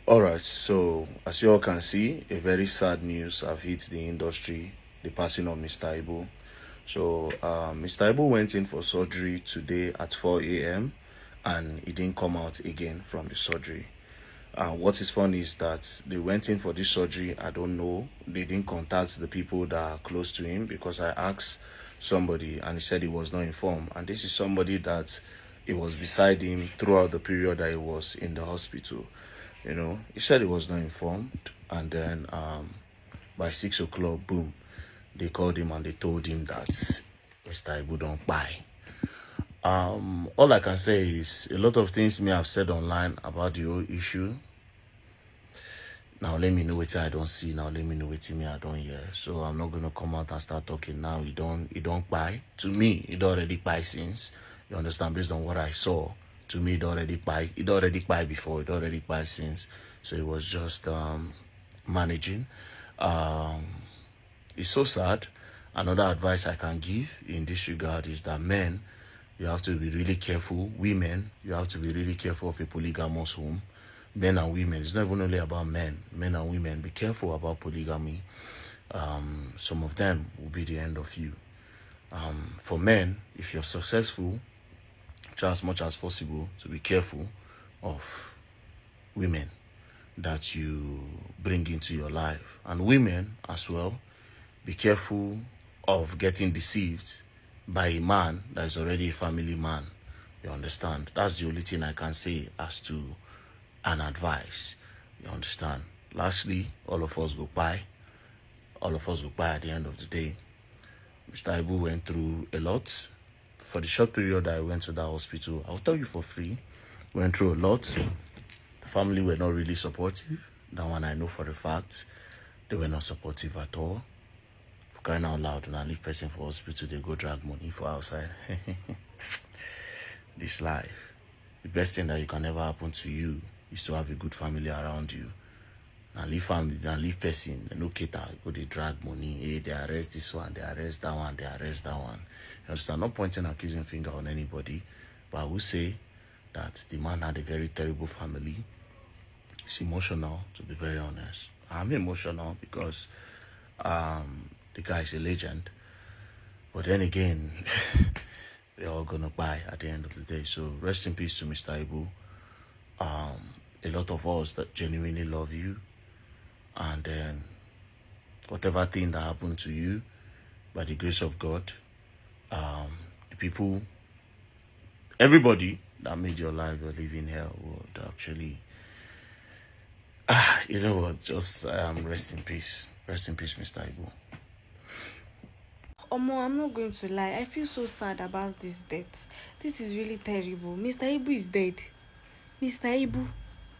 All right, so as you all can see, a very sad news have hit the industry, the passing of Mr. Ibu. So Mr. Ibu went in for surgery today at 4 a.m. and he didn't come out again from the surgery. What is funny is that they went in for this surgery. I don't know. They didn't contact the people that are close to him because I asked somebody and he said he was not informed. And this is somebody that it was beside him throughout the period that he was in the hospital. He said he was not informed. And then by 6 o'clock, boom, they called him and they told him that Mr. Ibu don't buy. All I can say is a lot of things may have said online about the whole issue. Now let me know what I don't see. Now let me know what me I don't hear. So I'm not gonna come out and start talking now. You don't buy. To me, it already buy since. You understand? Based on what I saw, to me it already buy. It already buy before. It already buy since. So it was just managing. It's so sad. Another advice I can give in this regard is that men, you have to be really careful. Women, you have to be really careful of a polygamous home. Men and women, it's not even only about men. Men and women, be careful about polygamy. Some of them will be the end of you. For men, if you're successful, try as much as possible to be careful of women that you bring into your life. And women as well, be careful of getting deceived by a man that is already a family man. You understand? That's the only thing I can say as to an advice. You understand? Lastly, all of us go by. All of us go by at the end of the day. Mr. Ibu went through a lot. For the short period that I went to that hospital, I'll tell you for free, went through a lot. The family were not really supportive. That one I know for a fact. They were not supportive at all. For crying out loud, when I leave person for hospital, they go drag money for outside. This life, the best thing that you can ever happen to you is to have a good family around you. And leave family, and leave person, no cater, go they drag money. Hey, they arrest this one, they arrest that one, they arrest that one. You understand? Not pointing accusing finger on anybody, but I will say that the man had a very terrible family. It's emotional, to be very honest. I'm emotional because the guy is a legend. But then again, they're all gonna buy at the end of the day. So rest in peace to Mr. Ibu. A lot of us that genuinely love you, and then whatever thing that happened to you, by the grace of God, the people, everybody that made your life or live in hell would actually, you know what, just rest in peace. Rest in peace, Mr. Ibu. Omo, I'm not going to lie. I feel so sad about this death. This is really terrible. Mr. Ibu is dead. Mr. Ibu,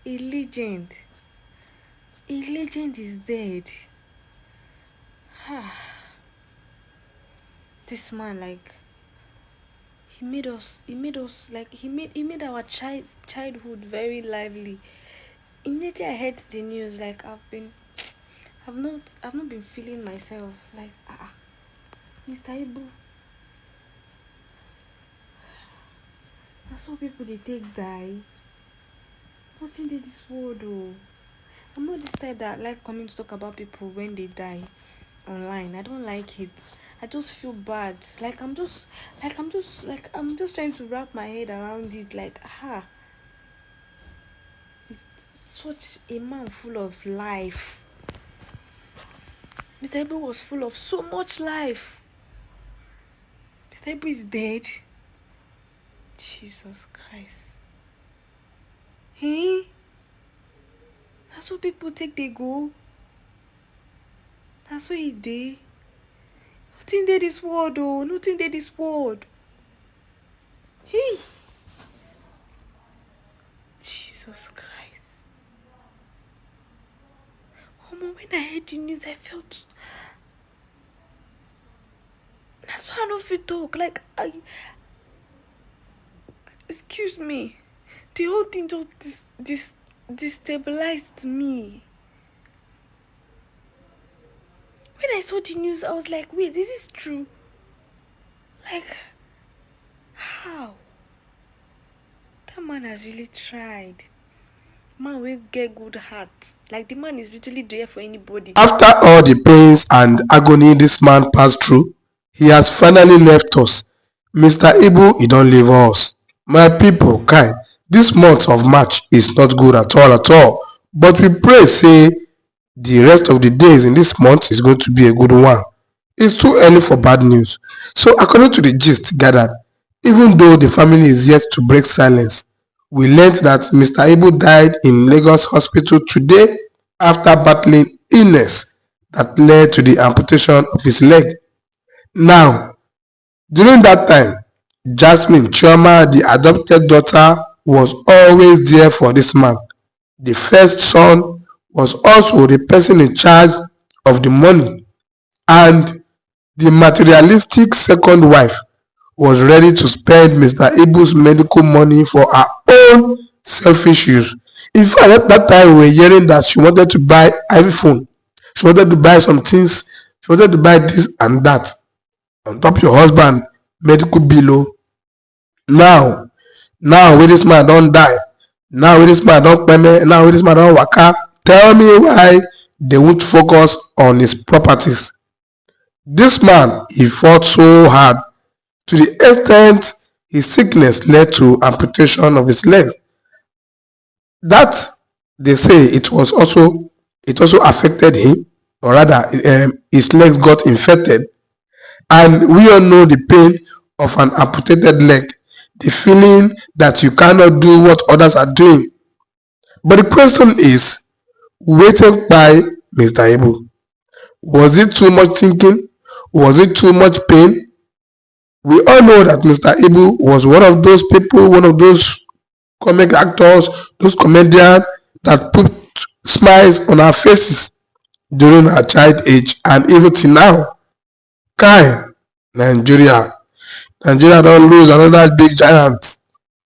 a legend. A legend is dead. This man, like, he made our childhood very lively. Immediately I heard the news, like, I've not been feeling myself, like, Mr. Ibu. That's how people they take die. Nothing in this world though. I'm not this type that like coming to talk about people when they die online. I don't like it. I just feel bad. I'm just trying to wrap my head around it. Like, it's such a man full of life. Mr. Ibu was full of so much life. Mr. Ibu is dead. Jesus Christ. Hey? That's what people take they go. That's what he did. Nothing did this world though. Nothing did this world. Hey. Jesus Christ. When I heard the news, I felt. That's why I don't feel talk. Like, excuse me. The whole thing just destabilized me. When I saw the news, I was like, wait, this is true. Like, how? That man has really tried. Man will get good heart. Like the man is literally there for anybody. After all the pains and agony this man passed through, he has finally left us. Mr. Ibu, he don't leave us. My people, kind, this month of March is not good at all. But we pray, say, the rest of the days in this month is going to be a good one. It's too early for bad news. So according to the gist gathered, even though the family is yet to break silence, we learned that Mr. Ibu died in Lagos hospital today after battling illness that led to the amputation of his leg. Now, during that time, Jasmine Chioma, the adopted daughter, was always there for this man. The first son was also the person in charge of the money, and the materialistic second wife was ready to spend Mr. Ibu's medical money for her own selfish use. In fact, at that time, we were hearing that she wanted to buy iPhone. She wanted to buy some things. She wanted to buy this and that. On top of your husband, medical bill. Now, now when this man don't die, now when this man don't payment, now when this man don't waka, tell me why they won't focus on his properties. This man, he fought so hard to the extent his sickness led to amputation of his legs. That they say it also affected him, or rather, his legs got infected, and we all know the pain of an amputated leg, the feeling that you cannot do what others are doing. But the question is, waiting by Mr. Ibu, was it too much thinking? Was it too much pain? We all know that Mr. Ibu was one of those people, one of those comic actors, those comedians that put smiles on our faces during our child age and even till now. Kai, Nigeria. Nigeria don't lose another big giant.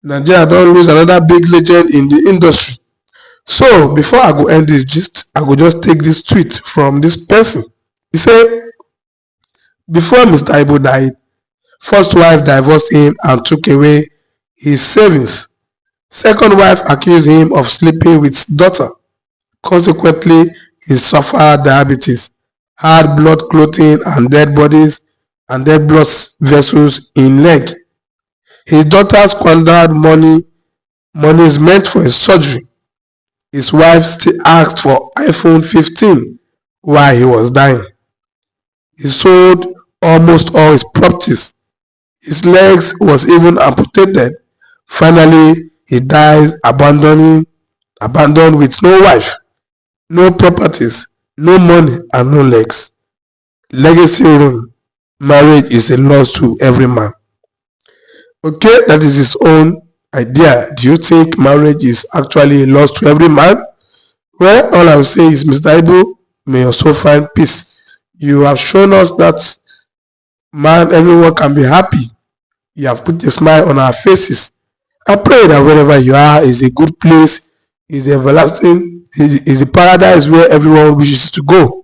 Nigeria don't lose another big legend in the industry. So before I go end this gist, I go just take this tweet from this person. He said, before Mr. Ibu died, first wife divorced him and took away his savings. Second wife accused him of sleeping with daughter. Consequently, he suffered diabetes, had blood clotting and dead blood vessels in leg. His daughter squandered money is meant for his surgery. His wife still asked for iPhone 15 while he was dying. He sold almost all his properties. His legs was even amputated. Finally, he dies abandoned with no wife, no properties, no money, and no legs. Legacy ruin. Marriage is a loss to every man. Okay, that is his own idea. Do you think marriage is actually a loss to every man? Well, all I will say is, Mr. Ibu, may your soul find peace. You have shown us that, man, everyone can be happy. You have put a smile on our faces. I pray that wherever you are is a good place, is everlasting, is a paradise where everyone wishes to go.